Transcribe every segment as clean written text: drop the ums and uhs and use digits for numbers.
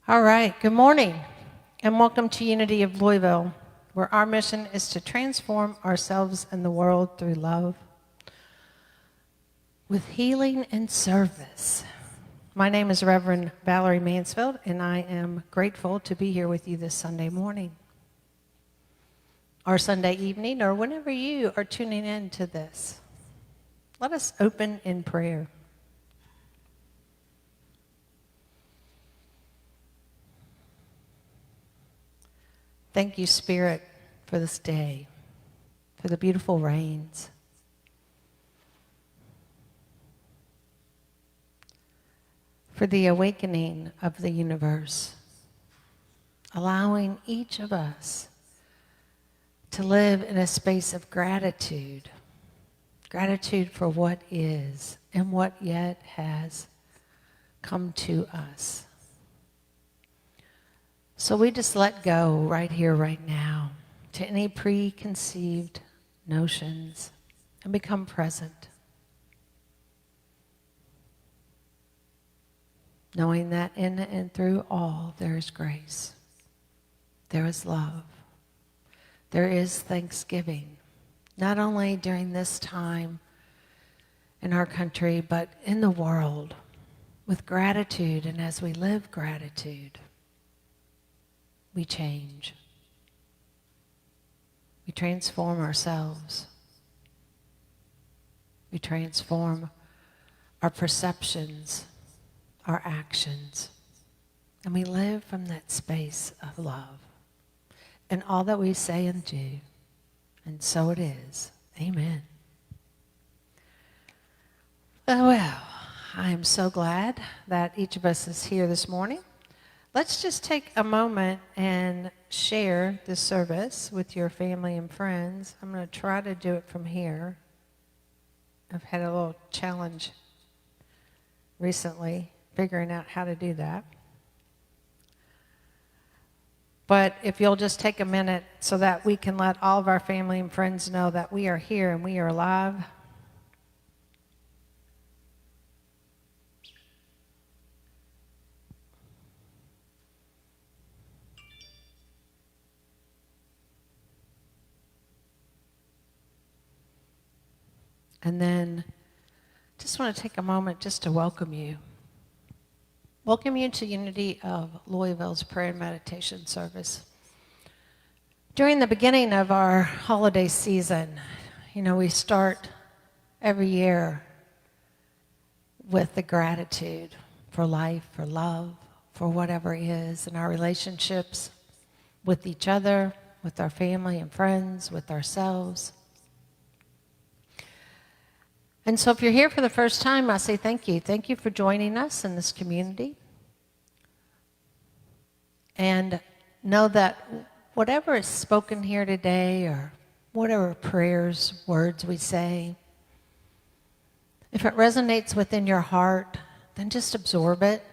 All right, good morning, and welcome to Unity of Louisville, where our mission is to transform ourselves and the world through love, with healing and service. My name is Reverend Valerie Mansfield, and I am grateful to be here with you this Sunday morning, or Sunday evening, or whenever you are tuning in to this. Let us open in prayer. Thank you, Spirit, for this day, for the beautiful rains, for the awakening of the universe, allowing each of us to live in a space of gratitude, gratitude for what is and what yet has come to us. So we just let go right here, right now, to any preconceived notions and become present, knowing that in and through all there is grace, there is love, there is thanksgiving, not only during this time in our country, but in the world, with gratitude. And as we live gratitude, we change. We transform ourselves. We transform our perceptions, our actions, and we live from that space of love in all that we say and do. And so it is. Amen. Well, I am so glad that each of us is here this morning. Let's just take a moment and share this service with your family and friends. I'm going to try to do it from here. I've had a little challenge recently figuring out how to do that. But if you'll just take a minute so that we can let all of our family and friends know that we are here and we are alive. And then just want to take a moment just to welcome you. Welcome you to Unity of Louisville's prayer and meditation service. During the beginning of our holiday season, we start every year with the gratitude for life, for love, for whatever is in our relationships with each other, with our family and friends, with ourselves. And so if you're here for the first time, I say thank you. Thank you for joining us in this community. And know that whatever is spoken here today, or whatever prayers, words we say, if it resonates within your heart, then just absorb it.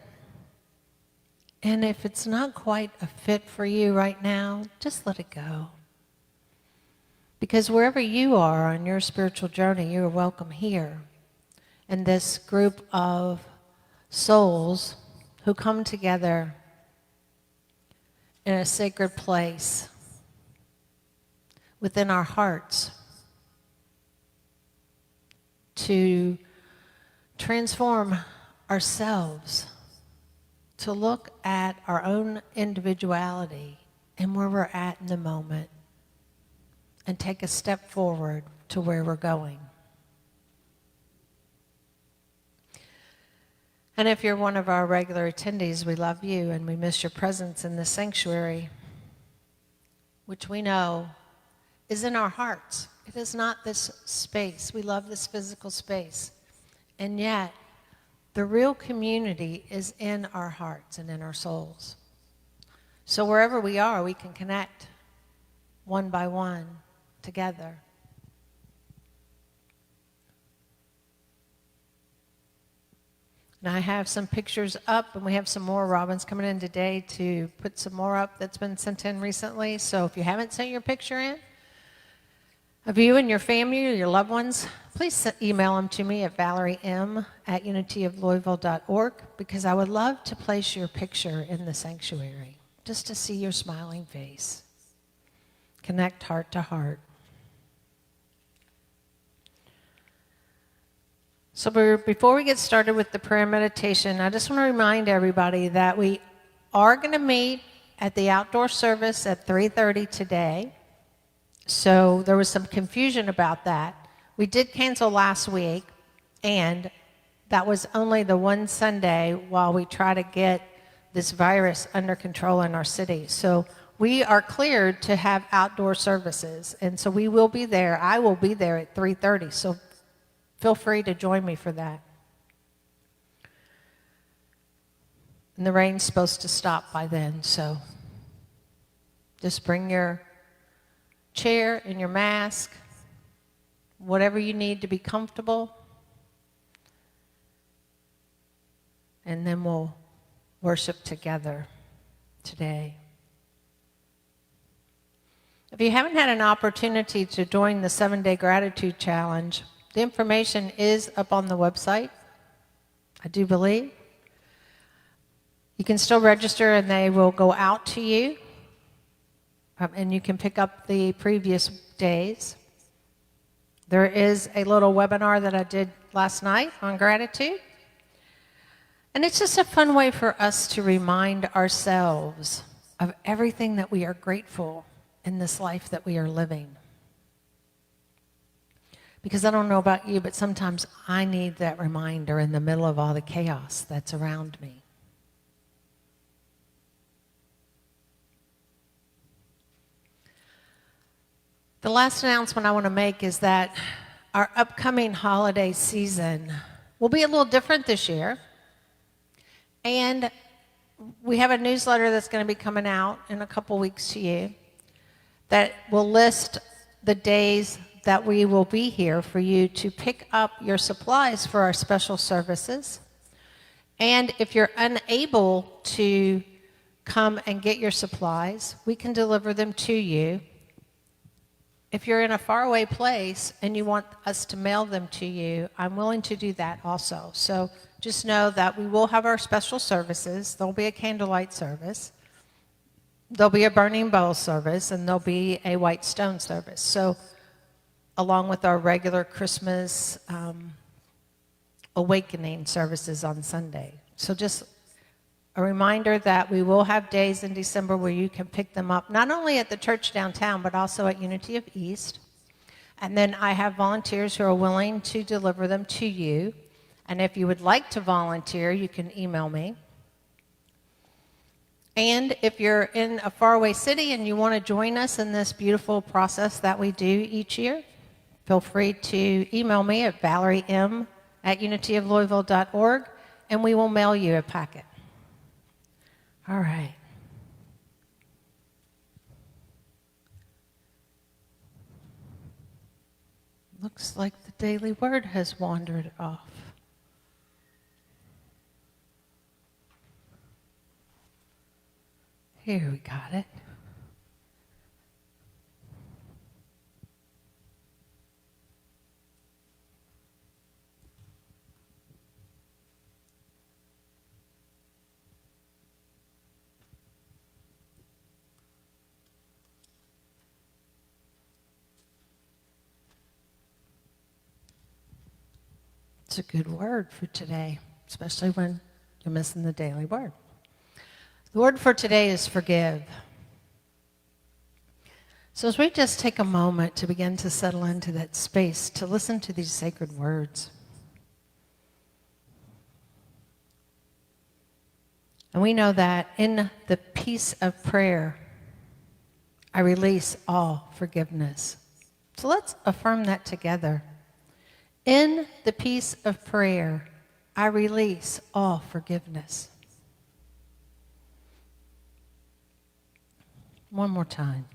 And if it's not quite a fit for you right now, just let it go. Because wherever you are on your spiritual journey, you are welcome here in this group of souls who come together in a sacred place within our hearts to transform ourselves, to look at our own individuality and where we're at in the moment, and take a step forward to where we're going. And if you're one of our regular attendees, we love you and we miss your presence in this sanctuary, which we know is in our hearts. It is not this space. We love this physical space. And yet, the real community is in our hearts and in our souls. So wherever we are, we can connect one by one together. And I have some pictures up, and we have some more. Robin's coming in today to put some more up that's been sent in recently. So if you haven't sent your picture in, of you and your family or your loved ones, please email them to me at valeriem@unityoflouisville.org, because I would love to place your picture in the sanctuary, just to see your smiling face. Connect heart to heart. So before we get started with the prayer meditation, I just want to remind everybody that we are going to meet at the outdoor service at 3:30 today. So there was some confusion about that. We did cancel last week, and that was only the one Sunday while we try to get this virus under control in our city. So we are cleared to have outdoor services, and so we will be there. I will be there at 3:30, so feel free to join me for that. And the rain's supposed to stop by then, so just bring your chair and your mask, whatever you need to be comfortable, and then we'll worship together today. If you haven't had an opportunity to join the 7-Day Gratitude Challenge, the information is up on the website, I do believe. You can still register and they will go out to you, and you can pick up the previous days. There is a little webinar that I did last night on gratitude. And it's just a fun way for us to remind ourselves of everything that we are grateful in this life that we are living. Because I don't know about you, but sometimes I need that reminder in the middle of all the chaos that's around me. The last announcement I want to make is that our upcoming holiday season will be a little different this year. And we have a newsletter that's going to be coming out in a couple weeks to you that will list the days that we will be here for you to pick up your supplies for our special services. And if you're unable to come and get your supplies, we can deliver them to you. If you're in a faraway place and you want us to mail them to you, I'm willing to do that also. So just know that we will have our special services. There'll be a candlelight service. There'll be a burning bowl service, and there'll be a white stone service. So along with our regular Christmas awakening services on Sunday. So just a reminder that we will have days in December where you can pick them up, not only at the church downtown, but also at Unity of East. And then I have volunteers who are willing to deliver them to you. And if you would like to volunteer, you can email me. And if you're in a faraway city and you want to join us in this beautiful process that we do each year, feel free to email me at valeriem@unityoflouisville.org, and we will mail you a packet. All right. Looks like the daily word has wandered off. Here, we got it. It's a good word for today, especially when you're missing the daily word. The word for today is forgive. So as we just take a moment to begin to settle into that space, to listen to these sacred words. And we know that in the peace of prayer, I release all forgiveness. So let's affirm that together. In the peace of prayer, I release all forgiveness. One more time.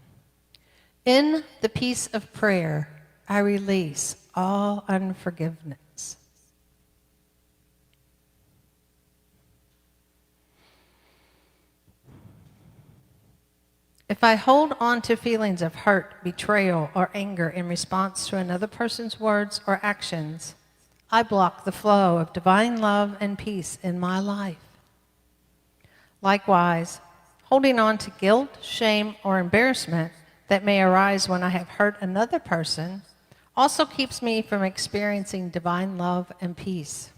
In the peace of prayer, I release all unforgiveness. If I hold on to feelings of hurt, betrayal, or anger in response to another person's words or actions, I block the flow of divine love and peace in my life. Likewise, holding on to guilt, shame, or embarrassment that may arise when I have hurt another person also keeps me from experiencing divine love and peace.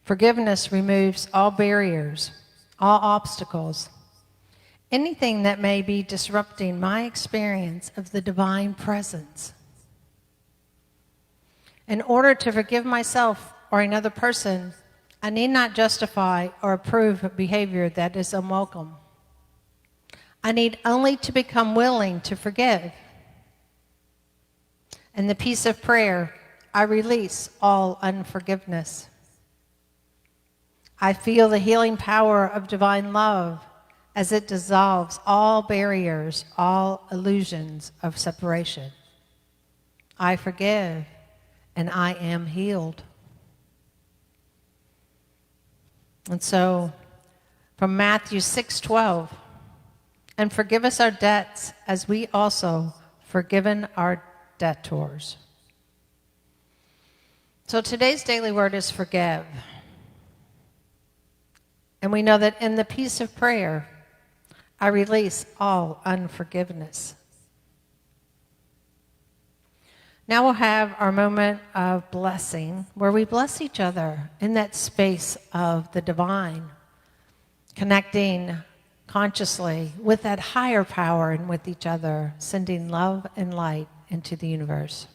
Forgiveness removes all barriers, all obstacles, anything that may be disrupting my experience of the divine presence. In order to forgive myself or another person, I need not justify or approve of behavior that is unwelcome. I need only to become willing to forgive. In the peace of prayer, I release all unforgiveness. I feel the healing power of divine love as it dissolves all barriers, all illusions of separation. I forgive, and I am healed. And so, from Matthew 6:12, and forgive us our debts as we also forgiven our debtors. So today's daily word is forgive. And we know that in the peace of prayer, I release all unforgiveness. Now we'll have our moment of blessing where we bless each other in that space of the divine, connecting consciously with that higher power and with each other, sending love and light into the universe.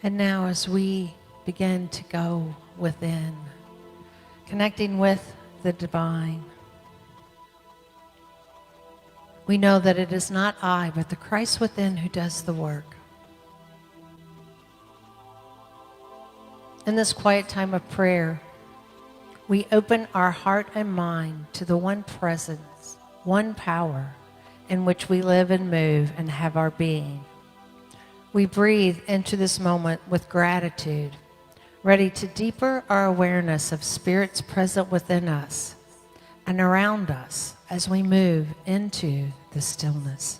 And now as we begin to go within, connecting with the divine, we know that it is not I, but the Christ within who does the work. In this quiet time of prayer, we open our heart and mind to the one presence, one power in which we live and move and have our being. We breathe into this moment with gratitude, ready to deepen our awareness of spirits present within us and around us as we move into the stillness.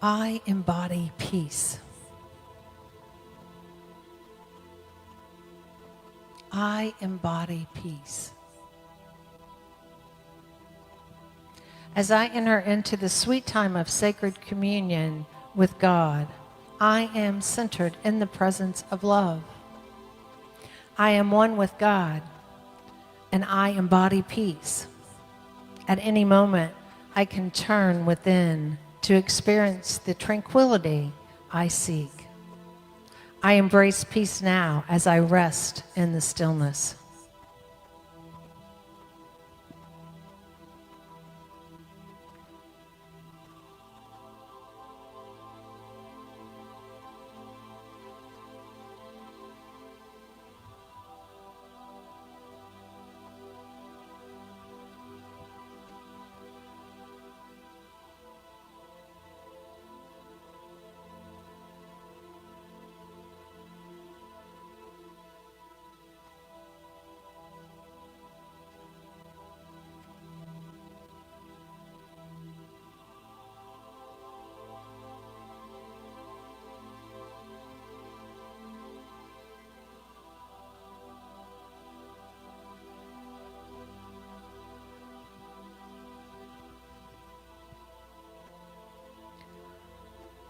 I embody peace. I embody peace. As I enter into the sweet time of sacred communion with God, I am centered in the presence of love. I am one with God, and I embody peace. At any moment, I can turn within to experience the tranquility I seek. I embrace peace now as I rest in the stillness.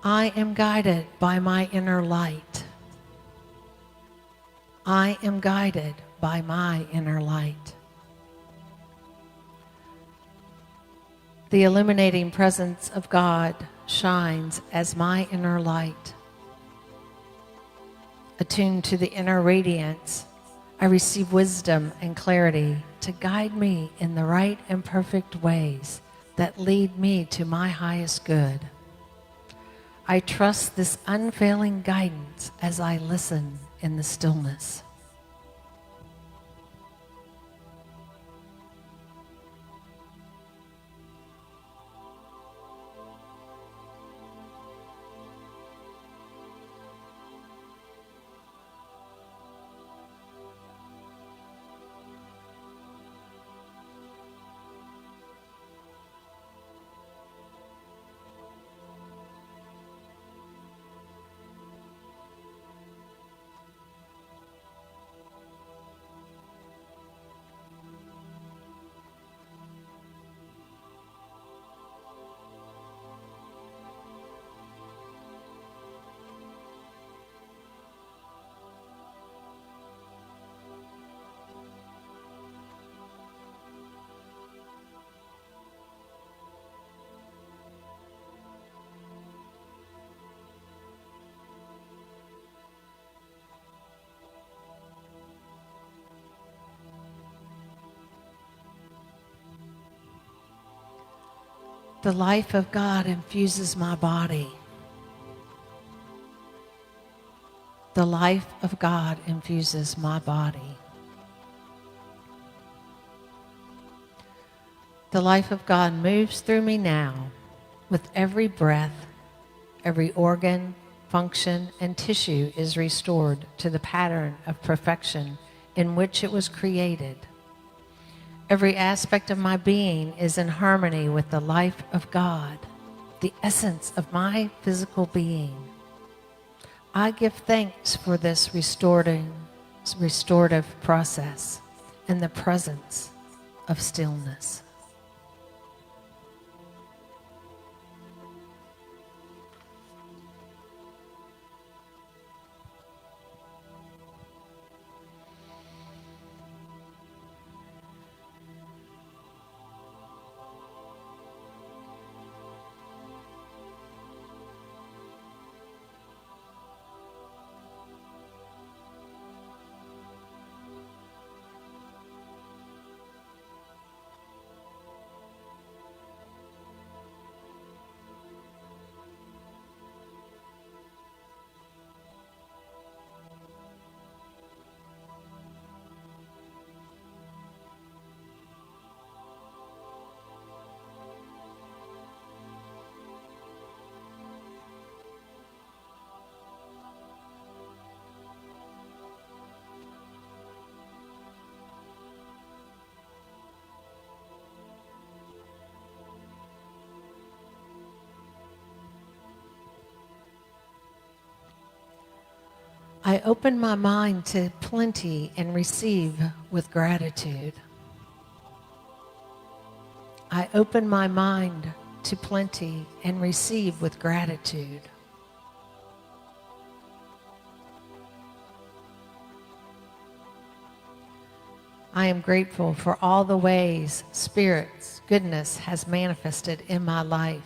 I am guided by my inner light. I am guided by my inner light. The illuminating presence of God shines as my inner light. Attuned to the inner radiance, I receive wisdom and clarity to guide me in the right and perfect ways that lead me to my highest good. I trust this unfailing guidance as I listen in the stillness. The life of God infuses my body. The life of God infuses my body. The life of God moves through me now. With every breath, every organ, function, and tissue is restored to the pattern of perfection in which it was created. Every aspect of my being is in harmony with the life of God, the essence of my physical being. I give thanks for this restorative process in the presence of stillness. I open my mind to plenty and receive with gratitude. I open my mind to plenty and receive with gratitude. I am grateful for all the ways Spirit's goodness has manifested in my life.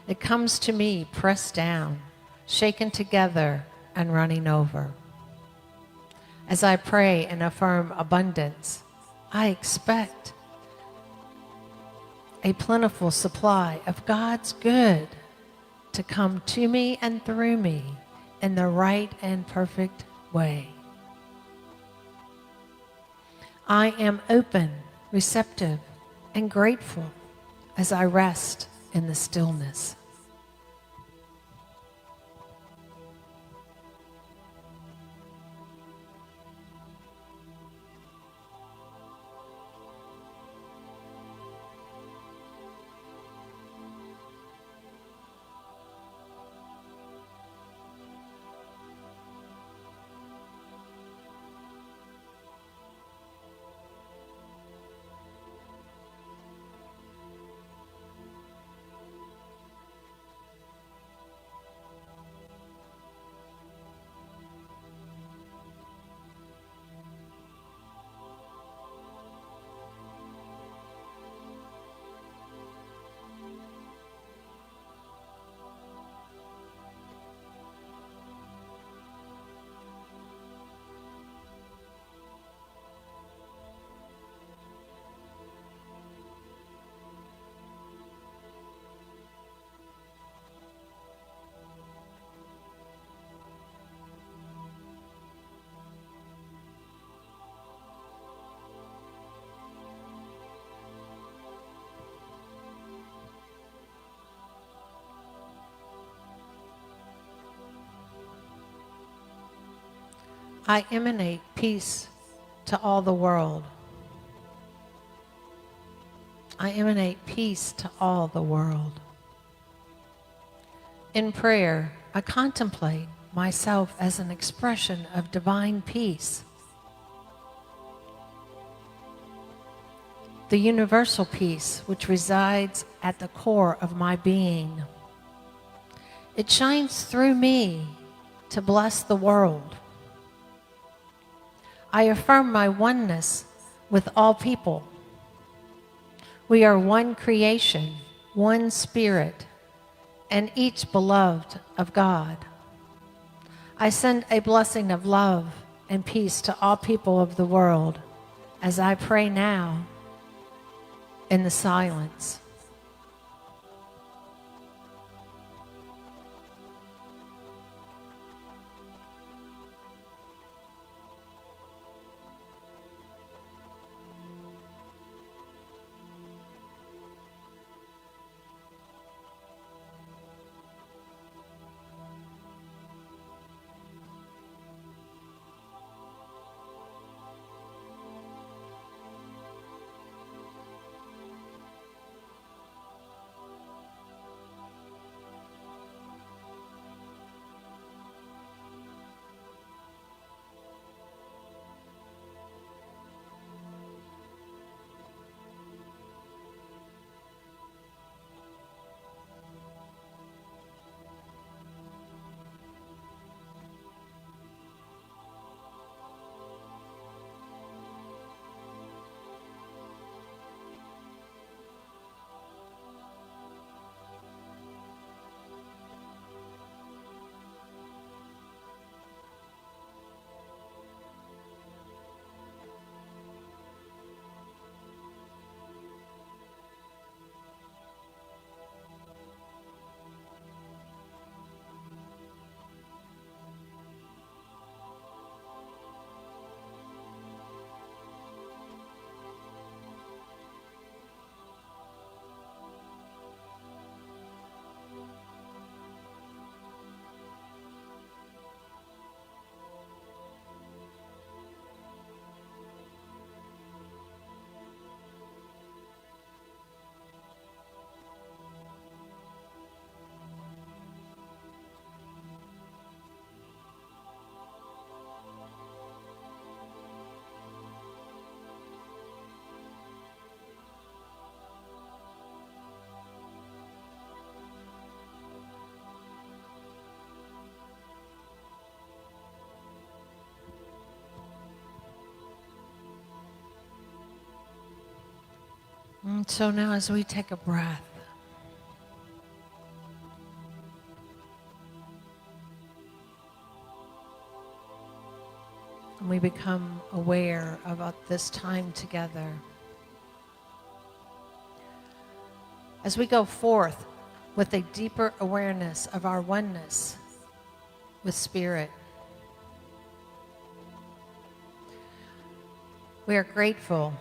It comes to me pressed down, shaken together, and running over. As I pray and affirm abundance, I expect a plentiful supply of God's good to come to me and through me in the right and perfect way. I am open, receptive, and grateful as I rest in the stillness. I emanate peace to all the world. I emanate peace to all the world. In prayer, I contemplate myself as an expression of divine peace. The universal peace which resides at the core of my being. It shines through me to bless the world. I affirm my oneness with all people. We are one creation, one spirit, and each beloved of God. I send a blessing of love and peace to all people of the world as I pray now in the silence. And so now as we take a breath, and we become aware about this time together, as we go forth with a deeper awareness of our oneness with Spirit, we are grateful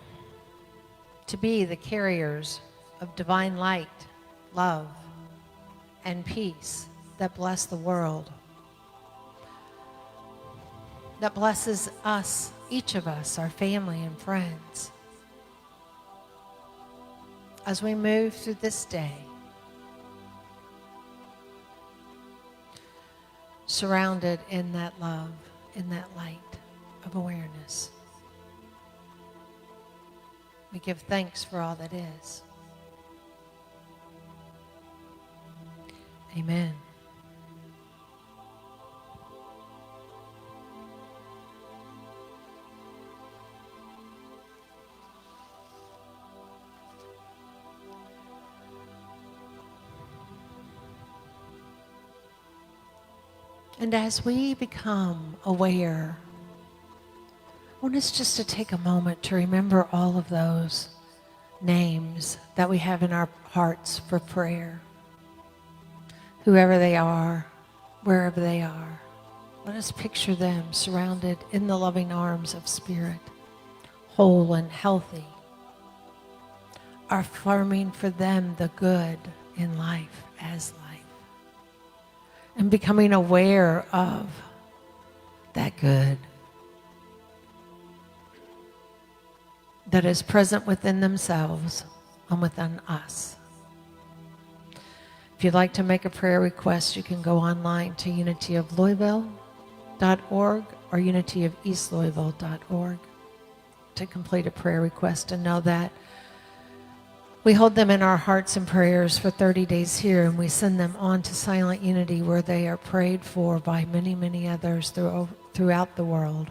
to be the carriers of divine light, love, and peace that bless the world, that blesses us, each of us, our family and friends. As we move through this day, surrounded in that love, in that light of awareness, we give thanks for all that is. Amen. And as we become aware, I want us just to take a moment to remember all of those names that we have in our hearts for prayer. Whoever they are, wherever they are, let us picture them surrounded in the loving arms of Spirit, whole and healthy, affirming for them the good in life as life, and becoming aware of that good that is present within themselves and within us. If you'd like to make a prayer request, you can go online to unityoflouisville.org or unityofeastlouisville.org to complete a prayer request, and know that we hold them in our hearts and prayers for 30 days here, and we send them on to Silent Unity, where they are prayed for by many, many others throughout the world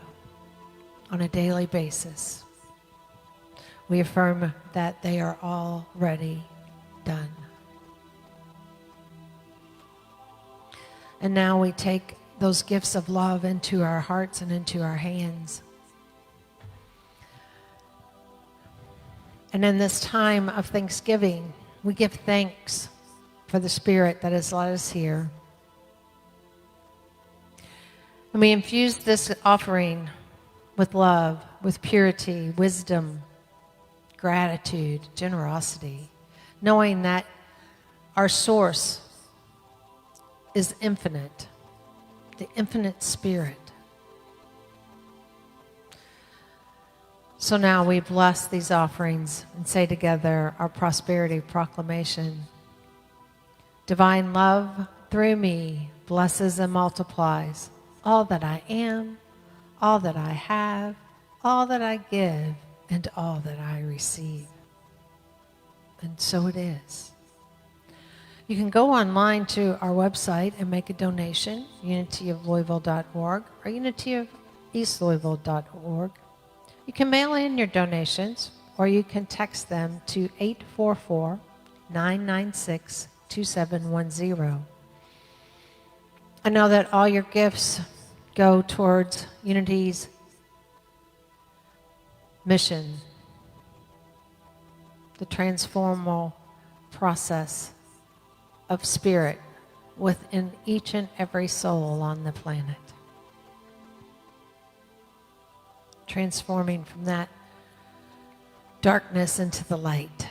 on a daily basis. We affirm that they are already done. And now we take those gifts of love into our hearts and into our hands. And in this time of Thanksgiving, we give thanks for the Spirit that has led us here. And we infuse this offering with love, with purity, wisdom, gratitude, generosity, knowing that our source is infinite, the infinite Spirit. So now we bless these offerings and say together our prosperity proclamation. Divine love through me blesses and multiplies all that I am, all that I have, all that I give, and all that I receive. And so it is. You can go online to our website and make a donation, unityoflouisville.org or unityofeastlouisville.org. You can mail in your donations, or you can text them to 844-996-2710. I know that all your gifts go towards Unity's mission, the transformal process of Spirit within each and every soul on the planet. Transforming from that darkness into the light.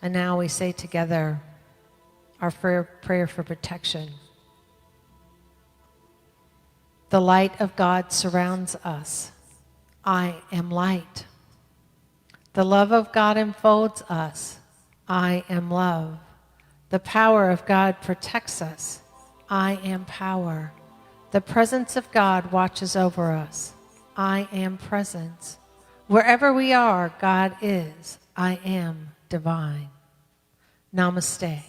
And now we say together our prayer for protection. The light of God surrounds us. I am light. The love of God enfolds us. I am love. The power of God protects us. I am power. The presence of God watches over us. I am presence. Wherever we are, God is. I am divine. Namaste.